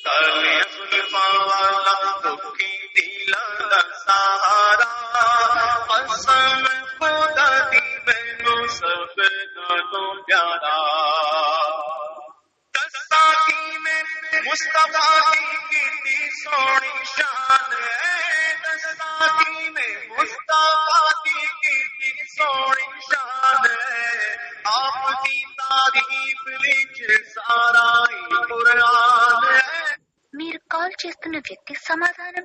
کالی زلفاں والا دکھی دل دا سہارا قسم خدا دی مینوں سب نالوں پیارا دساں میں مصطفیٰ دی کتنی سونی شان ہے دساں میں مصطفیٰ دی کتنی سونی شان ہے آپ کی تعریف وچ سارا ہی قرآن ہے. మీరు కాల్ చేస్తున్న వ్యక్తి సమాధానం.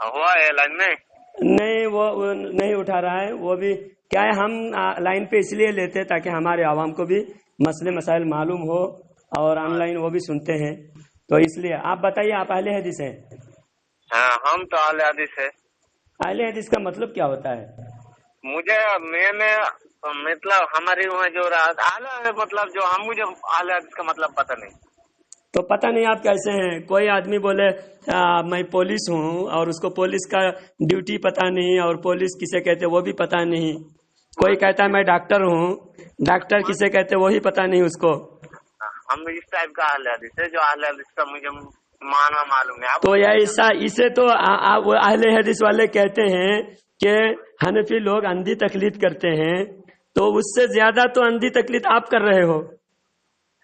ہوا ہے لائن میں نہیں وہ نہیں اٹھا رہا ہے. وہ بھی کیا ہے ہم لائن پہ اس لیے لیتے تاکہ ہمارے عوام کو بھی مسئلے مسائل معلوم ہو اور آن لائن وہ بھی سنتے ہیں تو اس لیے. آپ بتائیے آپ اہل حدیث ہیں؟ ہاں ہم تو اہل حدیث ہے. اہل حدیث کا مطلب کیا ہوتا ہے؟ میں مطلب ہمارے وہاں جو اعلیٰ مطلب جو ہم مجھے اعلیٰ حدیث کا مطلب پتہ نہیں. تو پتہ نہیں آپ کیسے ہیں؟ کوئی آدمی بولے میں پولیس ہوں اور اس کو پولیس کا ڈیوٹی پتہ نہیں اور پولیس کسے کہتے وہ بھی پتہ نہیں. کوئی کہتا ہے میں ڈاکٹر ہوں، ڈاکٹر کسے کہتے وہی پتہ نہیں اس کو. ہم اس ٹائپ کا اہل حدیث ہے جو اہل حدیث کا مجھے معنی معلوم ہے. تو ایسا اسے تو اہل حدیث والے کہتے ہیں کہ حنفی لوگ اندھی تقلید کرتے ہیں، تو اس سے زیادہ تو اندھی تقلید آپ کر رہے ہو.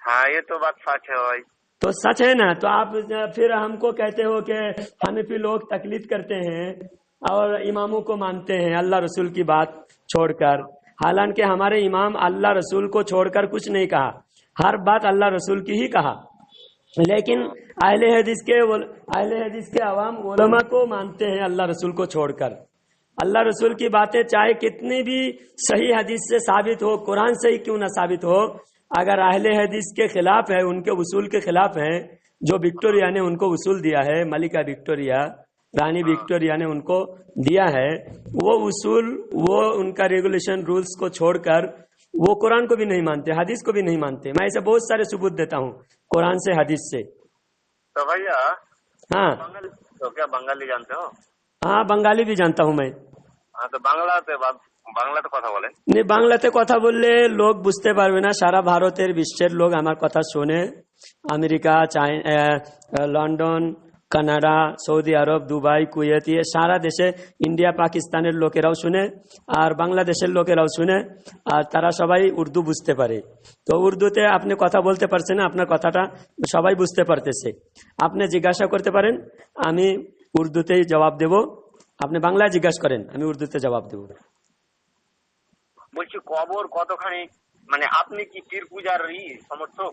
ہاں یہ تو بات سچ ہے بھائی. تو سچ ہے نا. تو آپ پھر ہم کو کہتے ہو کہ حنفی لوگ تقلید کرتے ہیں اور اماموں کو مانتے ہیں اللہ رسول کی بات چھوڑ کر، حالانکہ ہمارے امام اللہ رسول کو چھوڑ کر کچھ نہیں کہا، ہر بات اللہ رسول کی ہی کہا. لیکن اہل حدیث کے عوام علماء کو مانتے ہیں اللہ رسول کو چھوڑ کر. اللہ رسول کی باتیں چاہے کتنی بھی صحیح حدیث سے ثابت ہو، قرآن سے ہی کیوں نہ ثابت ہو، اگر اہل حدیث کے خلاف ہے، ان کے اصول کے خلاف ہیں جو وکٹوریا نے ان کو اصول دیا ہے، ملکہ وکٹوریا، رانی وکٹوریا نے ان کو دیا ہے، وہ اصول، وہ ان کا ریگولیشن رولز کو چھوڑ کر وہ قرآن کو بھی نہیں مانتے، حدیث کو بھی نہیں مانتے. میں ایسے بہت سارے ثبوت دیتا ہوں قرآن سے، حدیث سے. تو بھیا ہاں تو کیا بنگالی جانتے ہو؟ ہاں بنگالی بھی جانتا ہوں میں. হ্যাঁ তো বাংলাতে কথা বলেন? বাংলাতে কথা বললে লোক বুঝতে পারবে না. সারা ভারতের বিশ্বের লোক আমার কথা শোনে, আমেরিকা, লন্ডন, কানাডা, সৌদি আরব, দুবাই, কুয়েত, সারা দেশে, ইন্ডিয়া, পাকিস্তানের লোকেরাও শুনে আর বাংলাদেশের লোকেরাও শুনে, আর তারা সবাই উর্দু বুঝতে পারে. তো উর্দুতে আপনি কথা বলতে পারছেন, আপনার কথাটা সবাই বুঝতে পারতেছে. আপনি জিজ্ঞাসা করতে পারেন, আমি উর্দুতেই জবাব দেব. আপনি বাংলায় জিজ্ঞাসা করেন, আমি উর্দুতে জবাব দেব. বলছি কবর কতখানি, মানে আপনি কি পীর পূজার সমর্থক?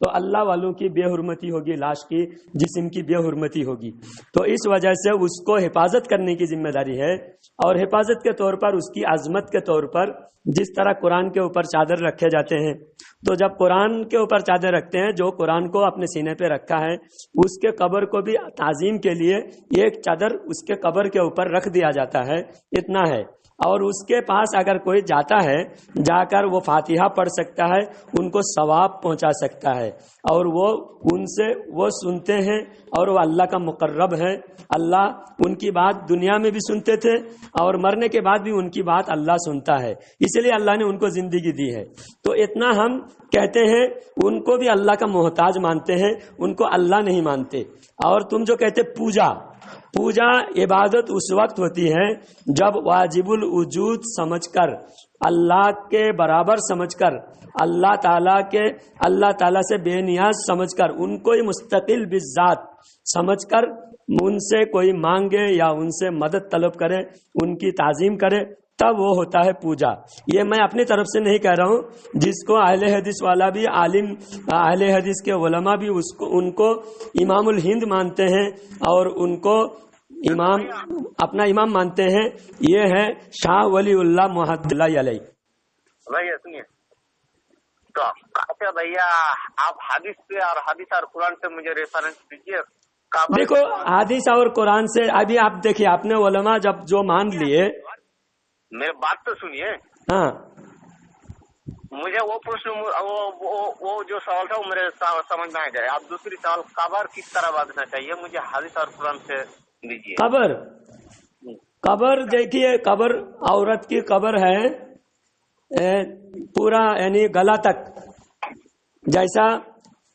تو اللہ والوں کی بے حرمتی ہوگی، لاش کی جسم کی بے حرمتی ہوگی. تو اس وجہ سے اس کو حفاظت کرنے کی ذمہ داری ہے. اور حفاظت کے طور پر اس کی عظمت کے طور پر جس طرح قرآن کے اوپر چادر رکھے جاتے ہیں، تو جب قرآن کے اوپر چادر رکھتے ہیں، جو قرآن کو اپنے سینے پہ رکھا ہے اس کے قبر کو بھی تعظیم کے لیے ایک چادر اس کے قبر کے اوپر رکھ دیا جاتا ہے. اتنا ہے. اور اس کے پاس اگر کوئی جاتا ہے، جا کر وہ فاتحہ پڑھ سکتا ہے، ان کو ثواب پہنچا سکتا ہے، اور وہ ان سے وہ سنتے ہیں، اور وہ اللہ کا مقرب ہے. اللہ ان کی بات دنیا میں بھی سنتے تھے اور مرنے کے بعد بھی ان کی بات اللہ سنتا ہے. اس لیے اللہ نے ان کو زندگی دی ہے. تو اتنا ہم کہتے ہیں، ان کو بھی اللہ کا محتاج مانتے ہیں، ان کو اللہ نہیں مانتے. اور تم جو کہتے پوجا عبادت اس وقت ہوتی ہے جب واجب الوجود سمجھ کر، اللہ کے برابر سمجھ کر، اللہ تعالیٰ سے بے نیاز سمجھ کر، ان کو مستقل بذات سمجھ کر ان سے کوئی مانگے یا ان سے مدد طلب کرے، ان کی تعظیم کرے، تب وہ ہوتا ہے پوجا. یہ میں اپنی طرف سے نہیں کہہ رہا ہوں. جس کو اہل حدیث والا بھی عالم، اہل حدیث کے علماء بھی ان کو امام الہند مانتے ہیں اور ان کو اپنا امام مانتے ہیں. یہ ہے شاہ ولی اللہ محمد اللہ علیہ. بھیا سنیے تو اچھا بھیا، آپ حدیث پہ اور قرآن سے مجھے ریفرنس دیجیے. دیکھو حدیث اور قرآن سے ابھی آپ دیکھیے، آپ نے علماء جب جو مان لیے، میری بات تو سنیے. ہاں مجھے وہ پرشن وہ جو سوال تھا وہ میرے سمجھ میں آ گئے. آپ دوسری سوال قبر کس طرح باندھنا چاہیے، مجھے حدیث اور قرآن سے دیجیے. قبر دیکھیے، قبر عورت کی قبر ہے پورا، یعنی گلا تک. جیسا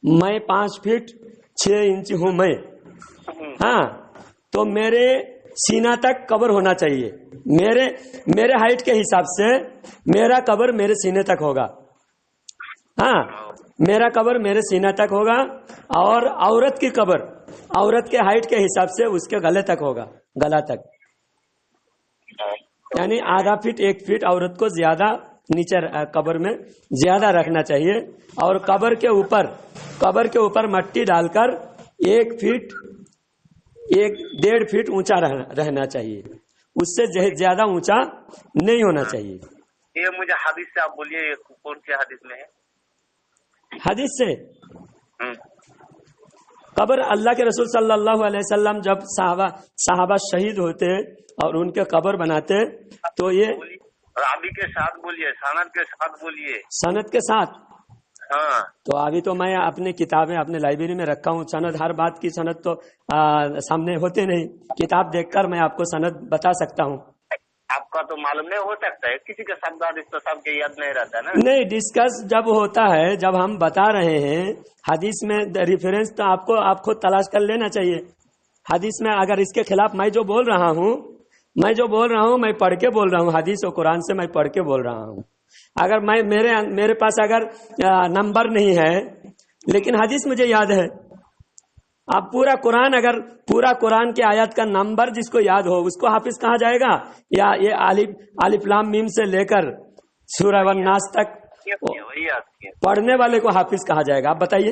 میں 5 فٹ 6 انچ ہوں میں، ہاں، تو میرے سینہ تک قبر ہونا چاہیے. میرے ہائٹ کے حساب سے میرا قبر میرے سینے تک ہوگا. ہاں، میرا قبر میرے سینہ تک ہوگا. اور عورت کی قبر عورت کے ہائٹ کے حساب سے اس کے گلے تک ہوگا، گلا تک. یعنی آدھا فٹ 1 فٹ عورت کو زیادہ نیچے قبر میں زیادہ رکھنا چاہیے. اور قبر کے اوپر مٹی ڈال کر 1 فٹ 1.5 فٹ اونچا رہنا چاہیے. اس سے زیادہ اونچا نہیں ہونا چاہیے. یہ مجھے حدیث سے آپ بولیے، کون سی حدیث میں ہے؟ حدیث سے قبر اللہ کے رسول صلی اللہ علیہ وسلم جب صحابہ شہید ہوتے اور ان کے قبر بناتے تو یہ رابی کے ساتھ بولیے، سند کے ساتھ بولیے. سند کے ساتھ. ہاں، تو ابھی تو میں اپنی کتابیں اپنے لائبریری میں رکھا ہوں. سند، ہر بات کی سند تو سامنے ہوتے نہیں. کتاب دیکھ کر میں آپ کو سند بتا سکتا ہوں. آپ کا تو معلوم نہیں ہو سکتا ہے، کسی کا شبد حدیث تو سب کے یاد نہیں رہتا نا. نہیں، ڈسکس جب ہوتا ہے، جب ہم بتا رہے ہیں حدیث میں ریفرنس، تو آپ خود تلاش کر لینا چاہیے. حدیث میں اگر اس کے خلاف میں جو بول رہا ہوں میں پڑھ کے بول رہا ہوں. حدیث و قرآن سے میں پڑھ کے بول رہا ہوں. اگر میرے پاس اگر نمبر نہیں ہے لیکن حدیث مجھے یاد ہے. اب پورا قرآن کے آیات کا نمبر جس کو یاد ہو اس کو حافظ کہا جائے گا، یا یہ الف لام میم سے لے کر سورہ والناس تک پڑھنے والے کو حافظ کہا جائے گا؟ آپ بتائیے.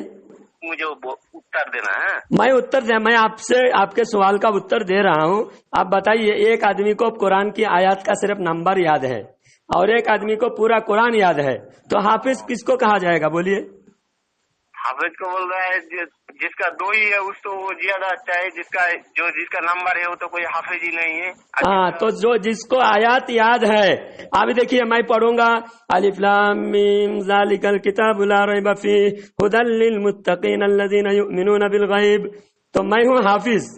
مجھے اتر دینا ہے. میں آپ کے سوال کا اتر دے رہا ہوں. آپ بتائیے، ایک آدمی کو قرآن کی آیات کا صرف نمبر یاد ہے اور ایک آدمی کو پورا قرآن یاد ہے، تو حافظ کس کو کہا جائے گا؟ بولیے. حافظ کو بول رہا ہے جس کا 2 ہی ہے اس تو وہ زیادہ اچھا ہے، جس کا نمبر ہے وہ تو کوئی حافظ ہی نہیں ہے. ہاں، تو جس کو آیات یاد ہے. ابھی دیکھیے میں پڑھوں گا، الف لام میم ذالک الکتاب لا ریب فیہ ھدی للمتقین الذین یؤمنون بالغیب، تو میں ہوں حافظ.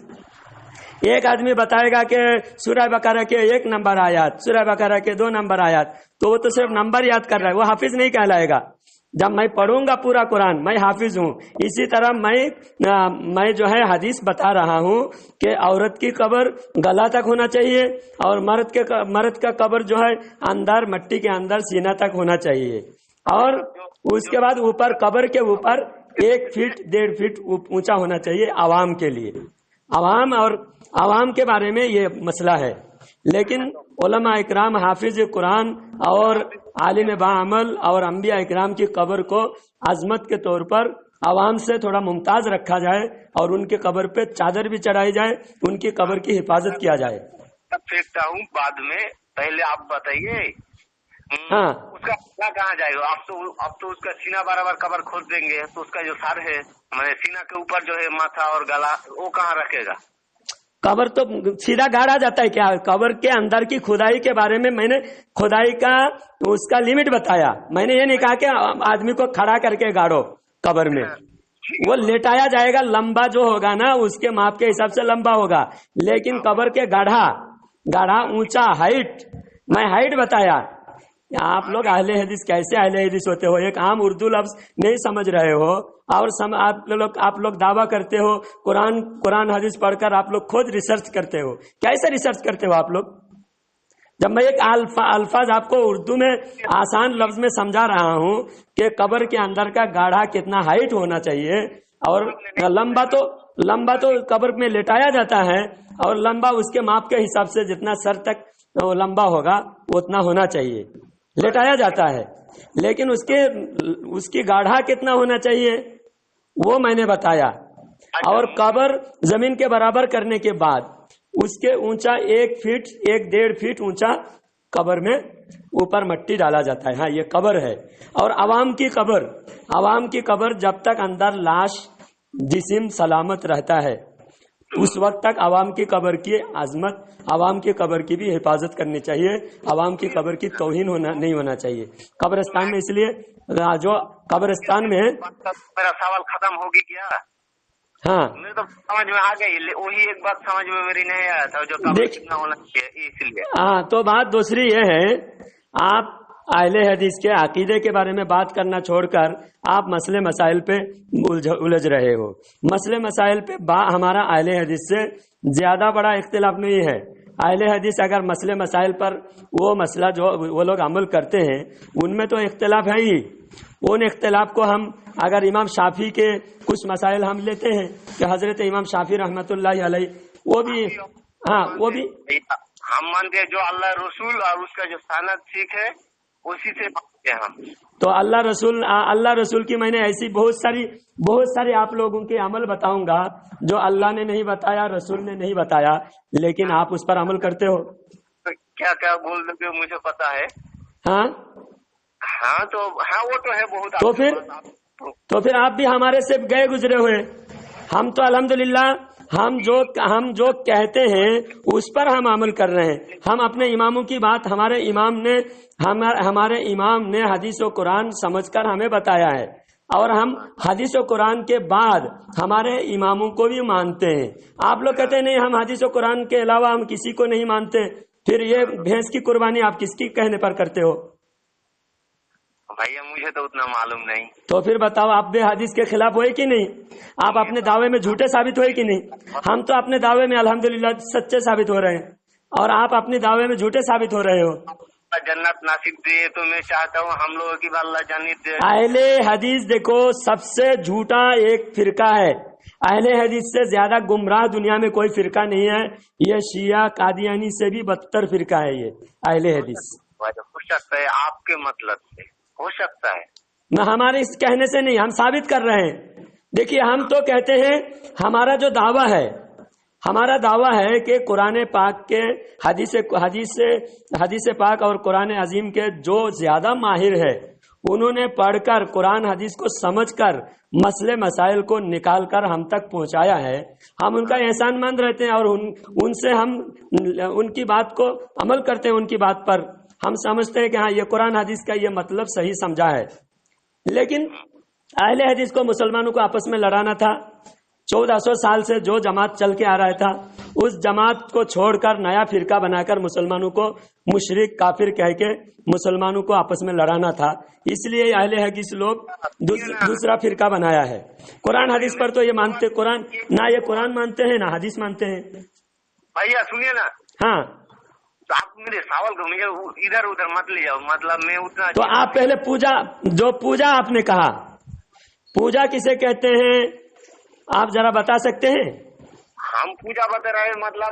ایک آدمی بتائے گا کہ سورہ بقرہ کے 1 نمبر آیات، سورہ بقرہ کے 2 نمبر آیات، تو وہ تو صرف نمبر یاد کر رہا ہے، وہ حافظ نہیں کہلائے گا. جب میں پڑھوں گا پورا قرآن میں حافظ ہوں. اسی طرح میں جو ہے حدیث بتا رہا ہوں کہ عورت کی قبر گلا تک ہونا چاہیے اور مرد کا قبر جو ہے اندر مٹی کے اندر سینہ تک ہونا چاہیے. اور اس کے بعد اوپر قبر کے اوپر 1 فٹ 1.5 فٹ اونچا ہونا چاہیے عوام کے لیے. عوام کے بارے میں یہ مسئلہ ہے. لیکن علماء اکرام حافظ قرآن اور عالم باعمل اور انبیاء اکرام کی قبر کو عظمت کے طور پر عوام سے تھوڑا ممتاز رکھا جائے اور ان کی قبر پہ چادر بھی چڑھائی جائے, ان کی قبر کی حفاظت کیا جائے. پھینکتا ہوں بعد میں, پہلے آپ بتائیے ہاں اس کا کہاں جائے گا؟ اب تو اس کا سینہ برابر قبر کھود دیں گے تو اس کا جو سر ہے سینہ کے اوپر جو ہے ماتھا اور گلا وہ کہاں رکھے گا؟ قبر تو سیدھا گاڑا جاتا ہے کیا؟ قبر کے اندر کی کھدائی کے بارے میں نے کھدائی کا اس کا لمٹ بتایا. میں نے یہ نہیں کہا کہ آدمی کو کھڑا کر کے گاڑو قبر میں, وہ لیٹایا جائے گا. لمبا جو ہوگا نا اس کے ماپ کے حساب سے لمبا ہوگا, لیکن قبر کے گاڑھا اونچا ہائٹ, میں ہائٹ بتایا. آپ لوگ اہل حدیث کیسے اہل حدیث ہوتے ہو؟ ایک عام اردو لفظ نہیں سمجھ رہے ہو اور آپ لوگ دعویٰ کرتے ہو قرآن حدیث پڑھ کر آپ لوگ خود ریسرچ کرتے ہو. کیسے ریسرچ کرتے ہو آپ لوگ؟ جب میں ایک الفاظ آپ کو اردو میں آسان لفظ میں سمجھا رہا ہوں کہ قبر کے اندر کا گاڑھا کتنا ہائٹ ہونا چاہیے, اور لمبا تو قبر میں لٹایا جاتا ہے, اور لمبا اس کے ماپ کے حساب سے جتنا سر تک لمبا ہوگا اتنا ہونا چاہیے, لٹایا جاتا ہے. لیکن اس کی گاڑھا کتنا ہونا چاہیے وہ میں نے بتایا. اور قبر زمین کے برابر کرنے کے بعد اس کے اونچا 1 فٹ 1.5 فٹ اونچا قبر میں اوپر مٹی ڈالا جاتا ہے. ہاں یہ قبر ہے. اور عوام کی قبر جب تک اندر لاش جسم سلامت رہتا ہے اس وقت تک عوام کی قبر کی عظمت, عوام کی قبر کی بھی حفاظت کرنی چاہیے. عوام کی قبر کی توہین نہیں ہونا چاہیے قبرستان میں. اس لیے جو قبرستان میں میرا سوال ختم ہوگی کیا؟ ہاں میرے تو سمجھ میں آ گئی, وہی ایک بات سمجھ میں میری نہیں آیا تھا جو قبر کتنا ہونا چاہیے, اس لیے. ہاں تو بات دوسری یہ ہے, آپ اہل حدیث کے عقیدے کے بارے میں بات کرنا چھوڑ کر آپ مسئلے مسائل پہ الجھ رہے ہو. مسئلے مسائل پہ ہمارا اہل حدیث سے زیادہ بڑا اختلاف نہیں ہے. اہل حدیث اگر مسئلے مسائل پر وہ مسئلہ جو وہ لوگ عمل کرتے ہیں ان میں تو اختلاف ہے ہی. ان اختلاف کو ہم اگر امام شافعی کے کچھ مسائل ہم لیتے ہیں کہ حضرت امام شافعی رحمۃ اللہ علیہ وہ بھی ہم مانتے ہیں جو اللہ رسول اور اس کا جو سند ٹھیک ہے اسی سے مانتے ہیں ہم. تو اللہ رسول کی میں نے ایسی بہت ساری آپ لوگوں کے عمل بتاؤں گا جو اللہ نے نہیں بتایا, رسول نے نہیں بتایا, لیکن آپ اس پر عمل کرتے ہو. کیا کیا بول رہے ہو مجھے پتا ہے. ہاں وہ تو ہے بہت. تو پھر آپ بھی ہمارے سے گئے گزرے ہوئے. ہم تو الحمدللہ ہم جو کہتے ہیں اس پر ہم عمل کر رہے ہیں. ہم اپنے اماموں کی بات ہمارے امام نے حدیث و قرآن سمجھ کر ہمیں بتایا ہے, اور ہم حدیث و قرآن کے بعد ہمارے اماموں کو بھی مانتے ہیں. آپ لوگ کہتے ہیں نہیں ہم حدیث و قرآن کے علاوہ ہم کسی کو نہیں مانتے. پھر یہ بھینس کی قربانی آپ کس کی کہنے پر کرتے ہو؟ بھیا مجھے تو اتنا معلوم نہیں. تو پھر بتاؤ آپ بے حدیث کے خلاف ہوئے کہ نہیں؟ آپ اپنے دعوے میں جھوٹے ثابت ہوئے کہ نہیں؟ ہم تو اپنے دعوے میں الحمدللہ سچے ثابت ہو رہے ہیں, اور آپ اپنے دعوے میں جھوٹے ثابت ہو رہے ہو. جنت نصیب دے تو میں چاہتا ہوں ہم لوگوں کی اللہ جنت دے. اہل حدیث دیکھو سب سے جھوٹا ایک فرقہ ہے. اہل حدیث سے زیادہ گمراہ دنیا میں کوئی فرقہ نہیں ہے. یہ شیعہ قادیانی سے بھی بدتر فرقہ ہے یہ اہل حدیث. ہو سکتا ہے آپ کے مطلب سے ہو سکتا ہے, نہ ہمارے اس کہنے سے نہیں, ہم ثابت کر رہے ہیں. دیکھیے ہم تو کہتے ہیں ہمارا جو دعویٰ ہے کہ قرآن پاک کے حدیث پاک اور قرآن عظیم کے جو زیادہ ماہر ہے انہوں نے پڑھ کر قرآن حدیث کو سمجھ کر مسئلے مسائل کو نکال کر ہم تک پہنچایا ہے. ہم ان کا احسان مند رہتے ہیں اور ان سے ہم ان کی بات کو عمل کرتے ہیں. ان کی بات پر ہم سمجھتے ہیں کہ ہاں یہ قرآن حدیث کا یہ مطلب صحیح سمجھا ہے. لیکن اہل حدیث کو مسلمانوں کو آپس میں لڑانا تھا. 1400 سال سے جو جماعت چل کے آ رہا تھا اس جماعت کو چھوڑ کر نیا فرقہ بنا کر مسلمانوں کو مشرک کافر کہہ کے مسلمانوں کو آپس میں لڑانا تھا. اس لیے اہل حدیث لوگ دوسرا فرقہ بنایا ہے. قرآن حدیث پر تو یہ مانتے یہ قرآن مانتے ہیں نہ حدیث مانتے ہیں. بھیا سنیے نا, ہاں آپ میرے سوال کو مجھے ادھر ادھر مت لے جاؤ. مطلب میں اتنا تو آپ پہلے پوجا آپ نے کہا پوجا کسے کہتے ہیں آپ ذرا بتا سکتے ہیں؟ ہم پوجا بتا رہے ہیں. مطلب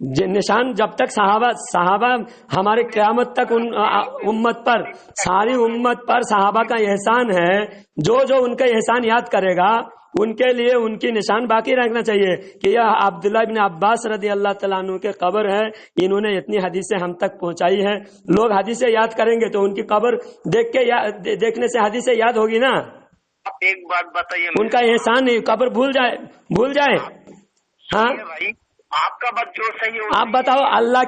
نشان جب تک صحابہ ہمارے قیامت تک ان امت پر، ساری امت پر صحابہ کا احسان ہے، جو ان کا احسان یاد کرے گا ان کے لیے ان کی نشان باقی رکھنا چاہیے کہ یہ عبداللہ ابن عباس رضی اللہ تعالیٰ عنہ کے قبر ہے، انہوں نے اتنی حدیثیں ہم تک پہنچائی ہے. لوگ حدیثیں یاد کریں گے تو ان کی قبر دیکھنے سے حدیثیں یاد ہوگی نا. ایک بات بتائیے، ان کا احسان نہیں، قبر بھول جائے. ہاں آپ کا بات جو صحیح ہے، آپ بتاؤ، اللہ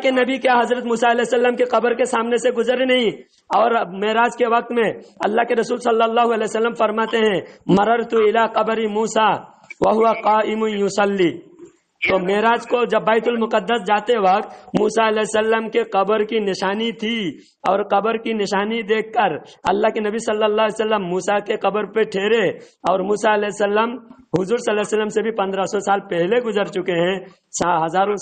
کے نبی کیا حضرت موسیٰ علیہ السلام کے قبر کے سامنے سے گزرے نہیں؟ اور معراج کے وقت میں اللہ کے رسول صلی اللہ علیہ وسلم فرماتے ہیں مررت الی قبر موسیٰ وہو قائم یصلی. تو معراج کو جب بیت المقدس جاتے وقت موسیٰ علیہ السلام کے قبر کی نشانی تھی، اور قبر کی نشانی دیکھ کر اللہ کے نبی صلی اللہ علیہ وسلم موسیٰ کے قبر پہ ٹھہرے. اور موسیٰ علیہ السلام حضور صلی اللہ علیہ وسلم سے بھی 1500 سال پہلے گزر چکے ہیں، ہزاروں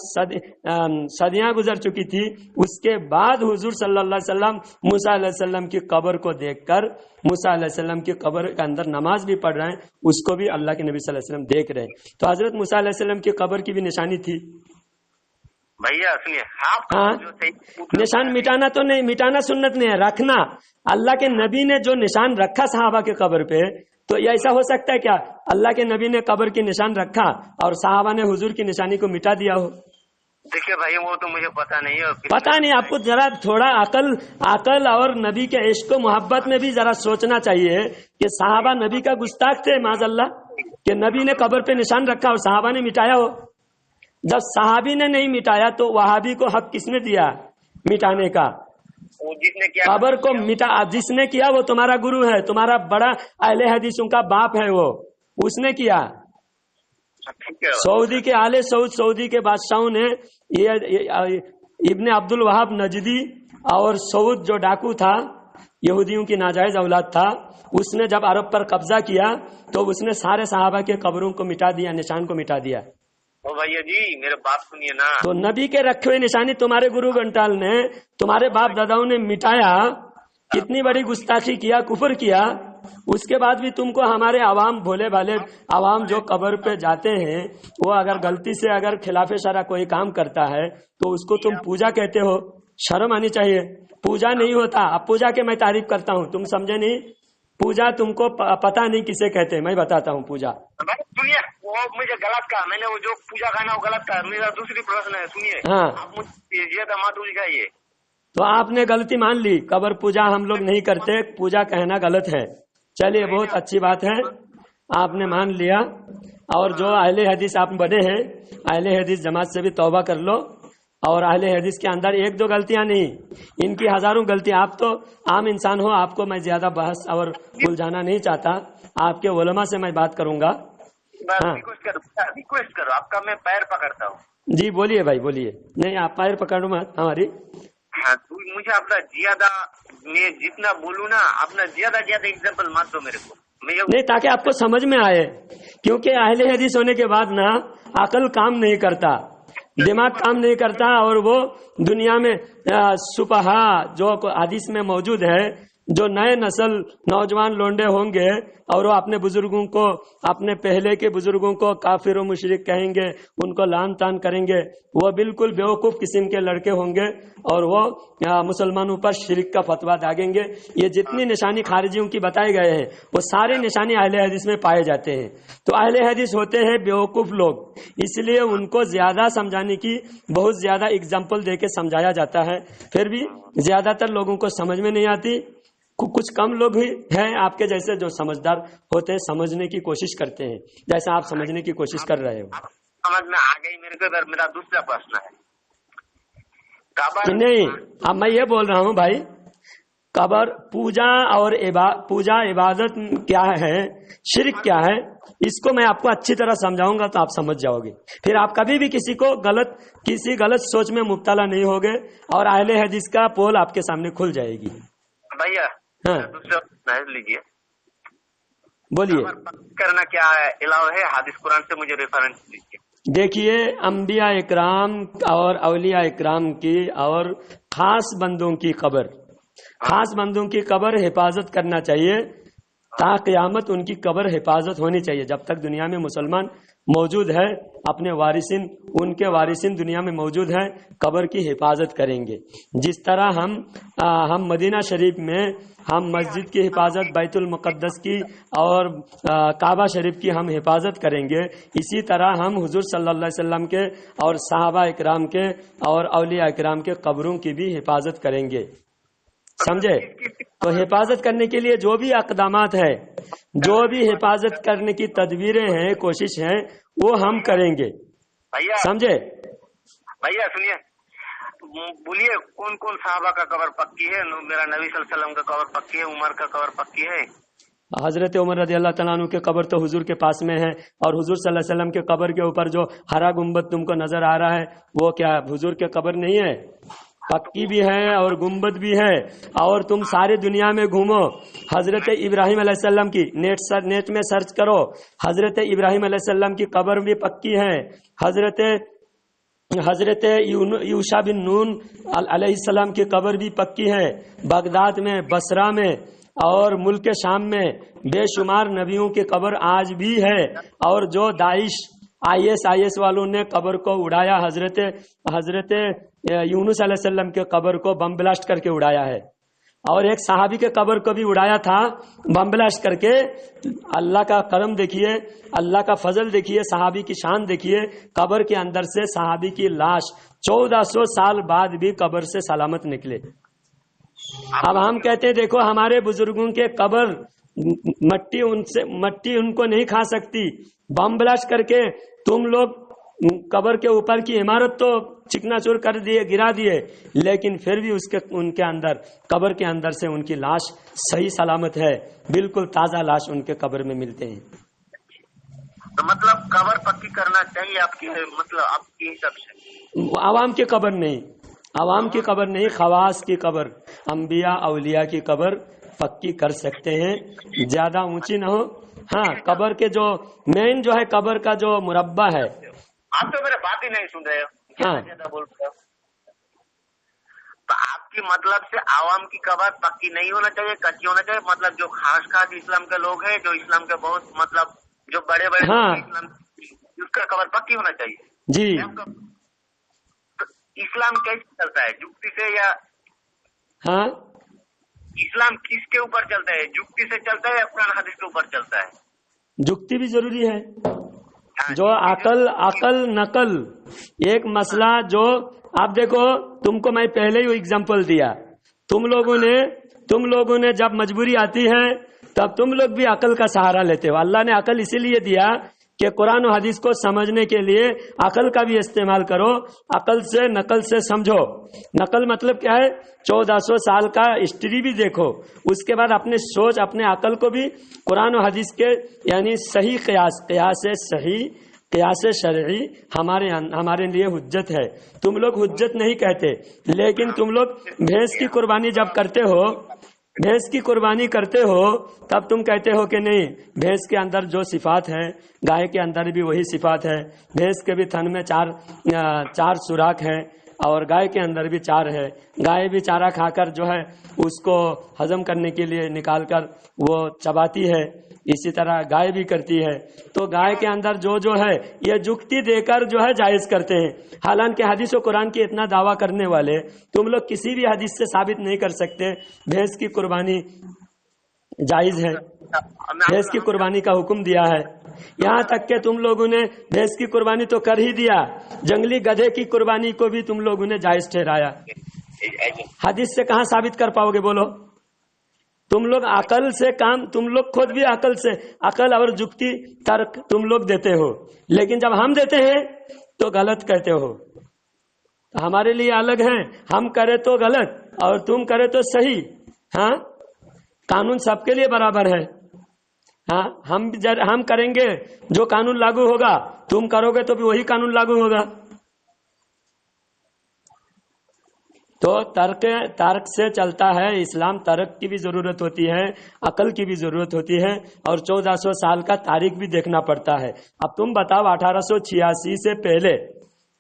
صدیاں گزر چکی تھی. اس کے بعد حضور صلی اللہ علیہ وسلم موسیٰ علیہ السلام کی قبر کو دیکھ کر موسیٰ علیہ السلام کی قبر کے اندر نماز بھی پڑھ رہے ہیں، اس کو بھی اللہ کے نبی صلی اللہ علیہ وسلم دیکھ رہے ہیں. تو حضرت موسیٰ علیہ السلام کی قبر کی بھی نشانی تھی. بھیا سنیے، ہاں، نشان مٹانا تو نہیں، مٹانا سنت نہیں ہے، رکھنا. اللہ کے نبی نے جو نشان رکھا صحابہ کے قبر پہ، تو یہ ایسا ہو سکتا ہے کیا اللہ کے نبی نے قبر کی نشان رکھا اور صحابہ نے حضور کی نشانی کو مٹا دیا ہو؟ دیکھیے بھائی، وہ تو مجھے پتا نہیں ہے. پتا نہیں، آپ کو ذرا تھوڑا عقل اور نبی کے عشق و محبت میں بھی ذرا سوچنا چاہیے کہ صحابہ نبی کا گستاخ تھے معاذ اللہ، کہ نبی نے قبر پہ نشان رکھا اور صحابہ نے مٹایا ہو. جب صحابی نے نہیں مٹایا تو وہابی کو حق کس نے دیا مٹانے کا؟ جس نے کیا قبر کو مٹا، جس نے کیا وہ تمہارا گرو ہے، تمہارا بڑا اہل حدیثوں کا باپ ہے، وہ اس نے کیا. سعودی کے آل سعودی کے بادشاہوں نے ابن عبد الوہاب نجدی اور سعود جو ڈاکو تھا، یہودیوں کی ناجائز اولاد تھا، اس نے جب عرب پر قبضہ کیا تو اس نے سارے صحابہ کے قبروں کو مٹا دیا، نشان کو مٹا دیا. او بھیا جی میرے بات سنیے نا. تو نبی کے رکھے ہوئے نشانی تمہارے گرو گھنٹال نے، تمہارے باپ داداؤں نے مٹایا. کتنی بڑی گستاخی کیا، کفر کیا. اس کے بعد بھی تم کو ہمارے عوام، بھولے بھالے عوام جو قبر پہ جاتے ہیں، وہ اگر غلطی سے اگر خلاف شرع کوئی کام کرتا ہے تو اس کو تم پوجا کہتے ہو. شرم آنی چاہیے. پوجا نہیں ہوتا. اب پوجا کے میں تعریف کرتا ہوں، تم سمجھے نہیں. پوجا تم کو پتا نہیں کسے کہتے، میں بتاتا ہوں. پوجا سنیے، وہ مجھے غلط کہا، میں نے وہ جو پوجا کہا نا وہ غلط کہا. میرا دوسری پرشن ہے، سنیے. ہاں، آپ مجھے مت الجھائیے. تو آپ نے غلطی مان لی، قبر پوجا ہم لوگ نہیں کرتے، پوجا کہنا غلط ہے. چلیے بہت اچھی بات ہے، آپ نے مان لیا. اور جو اہل حدیث آپ بنے ہیں، اہل حدیث جماعت سے بھی توبہ کر لو. اور اہل حدیث کے اندر ایک دو غلطیاں نہیں، ان کی ہزاروں غلطیاں. آپ تو عام انسان ہو، آپ کو میں زیادہ بحث اور الجھانا نہیں چاہتا. آپ کے علماء سے میں بات کروں گا. ہاں ریکویسٹ کرو، آپ کا میں پیر پکڑتا ہوں. جی بولیے بھائی، بولیے. نہیں آپ پیر پکڑو مت ہماری. ہاں مجھے اپنا زیادہ، میں جتنا بولوں نا اپنا زیادہ ایگزامپل مت دو میرے کو. نہیں، تاکہ آپ کو سمجھ میں آئے. کیونکہ اہل حدیث ہونے کے بعد نا عقل کام نہیں کرتا، دماغ کام نہیں کرتا. اور وہ دنیا میں سپہا جو حدیث میں موجود ہے، جو نئے نسل نوجوان لونڈے ہوں گے اور وہ اپنے بزرگوں کو، اپنے پہلے کے بزرگوں کو کافر و مشرک کہیں گے، ان کو لعن طعن کریں گے، وہ بالکل بیوقوف قسم کے لڑکے ہوں گے اور وہ مسلمانوں پر شرک کا فتویٰ داغیں گے. یہ جتنی نشانی خارجیوں کی بتائے گئے ہیں وہ سارے نشانی اہل حدیث میں پائے جاتے ہیں. تو اہل حدیث ہوتے ہیں بیوقوف لوگ، اس لیے ان کو زیادہ سمجھانے کی بہت زیادہ اگزامپل دے کے سمجھایا جاتا ہے. پھر بھی زیادہ تر لوگوں کو سمجھ میں نہیں آتی. کچھ کم لوگ ہی ہیں آپ کے جیسے جو سمجھدار ہوتے ہیں، سمجھنے کی کوشش کرتے ہیں، جیسا آپ سمجھنے کی کوشش کر رہے ہو. سمجھ میں آ گئی میرے کو. میرا دوسرا پرشن ہے نہیں، اب میں یہ بول رہا ہوں بھائی، قبر پوجا اور پوجا عبادت کیا ہے، شرک کیا ہے، اس کو میں آپ کو اچھی طرح سمجھاؤں گا تو آپ سمجھ جاؤ گے. پھر آپ کبھی بھی کسی غلط سوچ میں مبتلا نہیں ہوگے اور اہل حدیث کا پول آپ کے سامنے کھل جائے گی. بھیا ہاں دوسرا لیجیے، بولیے. کرنا کیا ہے علاوہ ہے حدیث قرآن سے مجھے ریفرنس دیجیے. دیکھیے، انبیاء اکرام اور اولیاء اکرام کی اور خاص بندوں کی قبر حفاظت کرنا چاہیے. تا قیامت ان کی قبر حفاظت ہونی چاہیے. جب تک دنیا میں مسلمان موجود ہے، اپنے وارثین، ان کے وارثین دنیا میں موجود ہیں، قبر کی حفاظت کریں گے. جس طرح ہم مدینہ شریف میں ہم مسجد کی حفاظت، بیت المقدس کی اور کعبہ شریف کی ہم حفاظت کریں گے، اسی طرح ہم حضور صلی اللہ علیہ وسلم کے اور صحابہ اکرام کے اور اولیاء اکرام کے قبروں کی بھی حفاظت کریں گے. سمجھے؟ تو حفاظت کرنے کے لیے جو بھی اقدامات ہے، جو بھی حفاظت کرنے کی تدبیریں ہیں، کوشش ہیں، وہ ہم کریں گے. سمجھے بھیا؟ سنیے، بولیے کون کون صحابہ کا قبر پکی ہے؟ میرا نبی صلی اللہ علیہ وسلم کا قبر پکی ہے، عمر کا قبر پکی ہے. حضرت عمر رضی اللہ تعالیٰ عنہ کے قبر تو حضور کے پاس میں ہے، اور حضور صلی اللہ علیہ وسلم کے قبر کے اوپر جو ہرا گنبد تم کو نظر آ رہا ہے وہ کیا حضور کے قبر نہیں ہے؟ پکی بھی ہے اور گنبد بھی ہے. اور تم ساری دنیا میں گھومو، حضرت ابراہیم علیہ السلام کی نیٹ میں سرچ کرو، حضرت ابراہیم علیہ السلام کی قبر بھی پکی ہے. حضرت یوشع بن نون علیہ السلام کی قبر بھی پکی ہے. بغداد میں، بصرہ میں اور ملک شام میں بے شمار نبیوں کی قبر آج بھی ہے. اور جو داعش آئی ایس والوں نے قبر کو اڑایا، حضرت یونس علیہ السلام کے قبر کو بم بلاسٹ کر کے اڑایا ہے، اور ایک صحابی کے قبر کو بھی اڑایا تھا بم بلاسٹ کر کے. اللہ کا کرم دیکھیے، اللہ کا فضل دیکھیے، صحابی کی شان دیکھیے. قبر کے اندر سے صحابی کی لاش 1400 سال بعد بھی قبر سے سلامت نکلے. اب ہم کہتے ہیں دیکھو ہمارے بزرگوں کے قبر مٹی ان کو نہیں کھا سکتی. بم بلاسٹ کر کے تم لوگ قبر کے اوپر کی عمارت تو چکنا چور کر دیے، گرا دیے، لیکن پھر بھی ان کے اندر، قبر کے اندر سے ان کی لاش صحیح سلامت ہے، بالکل تازہ لاش ان کے قبر میں ملتے ہیں. تو مطلب قبر پکی کرنا چاہیے آپ کی حساب سے؟ عوام کی قبر نہیں، عوام کی قبر نہیں، خواص کی قبر، انبیاء اولیاء کی قبر پکی کر سکتے ہیں، زیادہ اونچی نہ ہو. ہاں، قبر کے جو مین جو ہے، قبر کا جو مربع ہے. آپ تو میرے بات ہی نہیں سن رہے ہو. ہاں، تو آپ کی مطلب سے عوام کی قبر پکی نہیں ہونا چاہیے، کچی ہونا چاہیے. مطلب جو خاص اسلام کے لوگ ہیں، جو اسلام کے بہت مطلب جو بڑے بڑے، ہاں، اس کا قبر پکی ہونا چاہیے. جی. اسلام کیسے چلتا ہے، جکتی سے یا؟ ہاں، اسلام کس کے اوپر چلتا ہے، جکتی سے چلتا ہے یا قرآن حدیث کے اوپر چلتا ہے؟ جکتی بھی ضروری ہے. جو عقل نقل ایک مسئلہ، جو آپ دیکھو، تم کو میں پہلے ہی اگزامپل دیا. تم لوگوں نے جب مجبوری آتی ہے تب تم لوگ بھی عقل کا سہارا لیتے ہو. اللہ نے عقل اسی لیے دیا کہ قرآن و حدیث کو سمجھنے کے لیے عقل کا بھی استعمال کرو. عقل سے، نقل سے سمجھو. نقل مطلب کیا ہے؟ 1400 سال کا ہسٹری بھی دیکھو، اس کے بعد اپنے سوچ، اپنے عقل کو بھی قرآن و حدیث کے یعنی صحیح قیاس صحیح، قیاس شرعی ہمارے لیے حجت ہے. تم لوگ حجت نہیں کہتے، لیکن تم لوگ بھینس کی قربانی جب کرتے ہو، بھینس کی قربانی کرتے ہو، تب تم کہتے ہو کہ نہیں، بھینس کے اندر جو صفات ہے گائے کے اندر بھی وہی صفات ہے. بھینس کے بھی تھن میں چار سوراخ ہے اور گائے کے اندر بھی 4 ہے. گائے بھی چارہ کھا کر جو ہے اس کو ہضم کرنے کے لیے نکال کر وہ چباتی ہے، اسی طرح گائے بھی کرتی ہے. تو گائے کے اندر جو ہے یہ جکتی دے کر جو ہے جائز کرتے ہیں. حالانکہ حدیث و قرآن کی اتنا دعویٰ کرنے والے تم لوگ کسی بھی حدیث سے ثابت نہیں کر سکتے بھینس کی قربانی جائز ہے، بھینس کی قربانی کا حکم دیا ہے. یہاں تک کہ تم لوگوں نے بھینس کی قربانی تو کر ہی دیا، جنگلی گدھے کی قربانی کو بھی تم لوگوں نے جائز ٹھہرایا. حدیث سے کہاں ثابت کر پاؤ گے؟ بولو. تم لوگ عقل سے کام، تم لوگ خود بھی عقل اور جکتی ترک تم لوگ دیتے ہو، لیکن جب ہم دیتے ہیں تو غلط کہتے ہو. ہمارے لیے الگ ہیں، ہم کرے تو غلط اور تم کرے تو صحیح. ہاں، قانون سب کے لیے برابر ہے. ہاں، ہم کریں گے جو قانون لاگو ہوگا، تم کرو گے تو بھی وہی قانون لاگو ہوگا. تو ترک سے چلتا ہے اسلام. ترک کی بھی ضرورت ہوتی ہے، عقل کی بھی ضرورت ہوتی ہے، اور 1400 سال کا تاریخ بھی دیکھنا پڑتا ہے. اب تم بتاؤ 1886 سے پہلے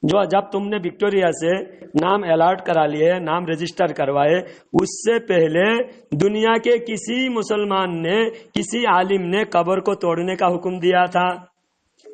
جب تم نے وکٹوریا سے نام الاٹ کرا لیے، نام رجسٹر کروائے، اس سے پہلے دنیا کے کسی مسلمان نے، کسی عالم نے قبر کو توڑنے کا حکم دیا تھا؟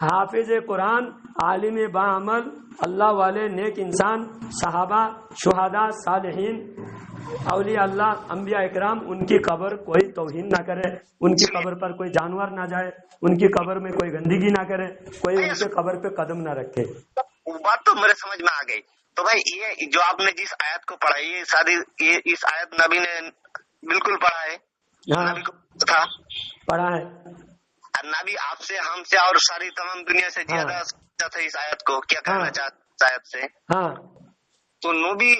حافظ قرآن، عالم باعمل، اللہ والے، نیک انسان، صحابہ، شہداء، صالحین، اولیاء اللہ، انبیاء اکرام، ان کی قبر کوئی توہین نہ کرے، ان کی قبر پر کوئی جانور نہ جائے، ان کی قبر میں کوئی گندگی نہ کرے، کوئی ان کے قبر پہ قدم نہ رکھے. بات تو میرے سمجھ میں آ گئی. تو بھائی یہ جو آپ نے جس آیت کو پڑھا یہ ساری اس آیت نبی نے بالکل پڑھا ہے. ہاں نبی کو تھا پڑھا ہے. نبی آپ سے، ہم سے اور ساری تمام دنیا سے زیادہ سمجھتا تھا اس آیت کو. کیا کہنا چاہتا ہے آیت سے؟ ہاں تو نبی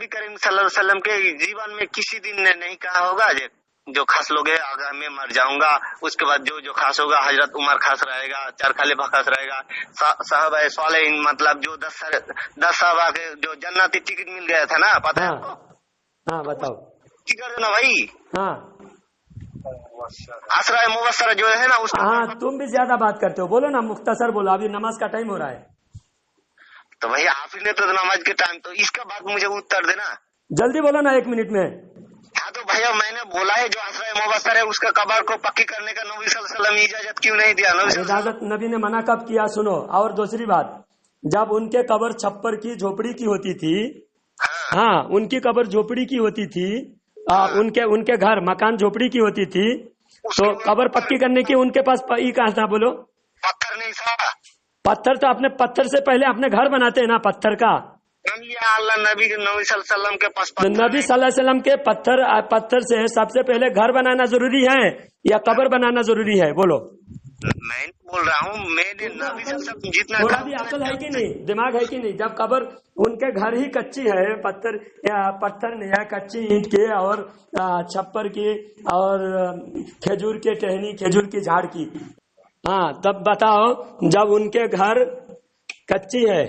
کریم صلی اللہ علیہ وسلم کے جیون میں کسی دن نے نہیں کہا ہوگا جو خاص لوگ ہے اگر میں مر جاؤں گا اس کے بعد جو خاص ہوگا، حضرت عمر خاص رہے گا، چار خلیفہ خاص رہے گا، صحابہ صالحین، مطلب جو 10 صحابہ کے جو جنتی ٹکٹ مل گیا تھا نا، پتہ ہے آپ کو؟ ہاں بتاؤ. ٹکٹ ہے نا بھائی، ہاں عشرہ مبشرہ جو ہے نا اس کا. ہاں تم بھی زیادہ بات کرتے ہو، بولو نا، مختصر بولو، ابھی نماز کا ٹائم ہو رہا ہے. تو بھائی آپ ہی نے تو نماز کے ٹائم، تو اس کا بات مجھے اتر دینا. جلدی بولو نا، 1 منٹ میں. ہاں تو بھیا میں نے بولا ہے جو عشرہ مبشر ہے اس کا قبر کو پکی کرنے کا نبی صلی اللہ علیہ وسلم نے اجازت کیوں نہیں دیا؟ اجازت نبی نے منع کب کیا؟ سنو. اور دوسری بات، جب ان کے قبر چھپر کی جھوپڑی کی ہوتی تھی، ہاں ان کی قبر جھوپڑی کی ہوتی تھی، ان کے گھر مکان جھوپڑی کی ہوتی تھی، تو قبر پکی کرنے کی ان کے پاس کہاں تھا؟ بولو. پتھر نہیں تھا. پتھر تو اپنے پتھر سے پہلے اپنے گھر بناتے ہیں نا پتھر کا. اللہ نبی صلی اللہ علیہ وسلم کے پاس نبی صلی اللہ علیہ وسلم کے پتھر سے سب سے پہلے گھر بنانا ضروری ہے یا قبر بنانا ضروری ہے؟ بولو. میں بول رہا ہوں میں نے نبی صلی اللہ علیہ وسلم جتنا تھوڑا بھی عقل ہے کہ نہیں، دماغ ہے کہ نہیں؟ جب قبر ان کے گھر ہی کچی ہے، پتھر نہیں ہے، کچی اینٹ کے اور چھپر کی اور کھجور کے ٹہنی، کھجور کی جھاڑ کی، ہاں تب بتاؤ جب ان کے گھر کچی ہے،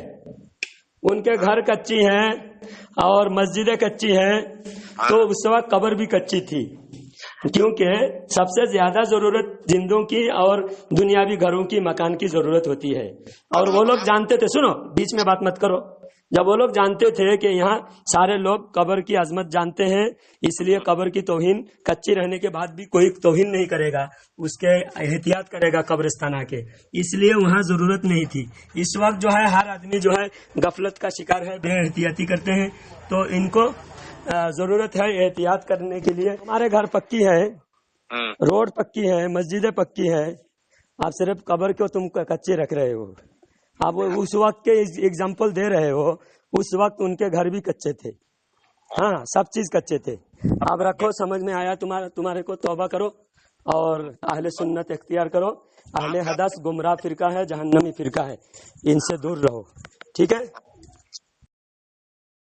ان کے گھر کچی ہیں اور مسجدیں کچی ہیں، تو اس وقت قبر بھی کچی تھی، کیونکہ سب سے زیادہ ضرورت زندوں کی اور دنیاوی گھروں کی، مکان کی ضرورت ہوتی ہے. اور وہ لوگ جانتے تھے، سنو بیچ میں بات مت کرو، جب وہ لوگ جانتے تھے کہ یہاں سارے لوگ قبر کی عظمت جانتے ہیں، اس لیے قبر کی توہین کچی رہنے کے بعد بھی کوئی توہین نہیں کرے گا، اس کے احتیاط کرے گا قبرستان آ کے، اس لیے وہاں ضرورت نہیں تھی. اس وقت جو ہے ہر آدمی جو ہے غفلت کا شکار ہے، بے احتیاطی کرتے ہیں، تو ان کو ضرورت ہے احتیاط کرنے کے لیے. ہمارے گھر پکی ہے، روڈ پکی ہے، مسجدیں پکی ہے، آپ صرف قبر کو تم کچے رکھ رہے ہو. آپ اس وقت کے ایگزامپل دے رہے ہو، اس وقت ان کے گھر بھی کچے تھے، ہاں سب چیز کچے تھے. آپ رکھو، سمجھ میں آیا تمہارے کو؟ توبہ کرو اور اہل سنت اختیار کرو. اہل حدیث گمراہ فرقہ ہے، جہنمی فرقہ ہے، ان سے دور رہو، ٹھیک ہے.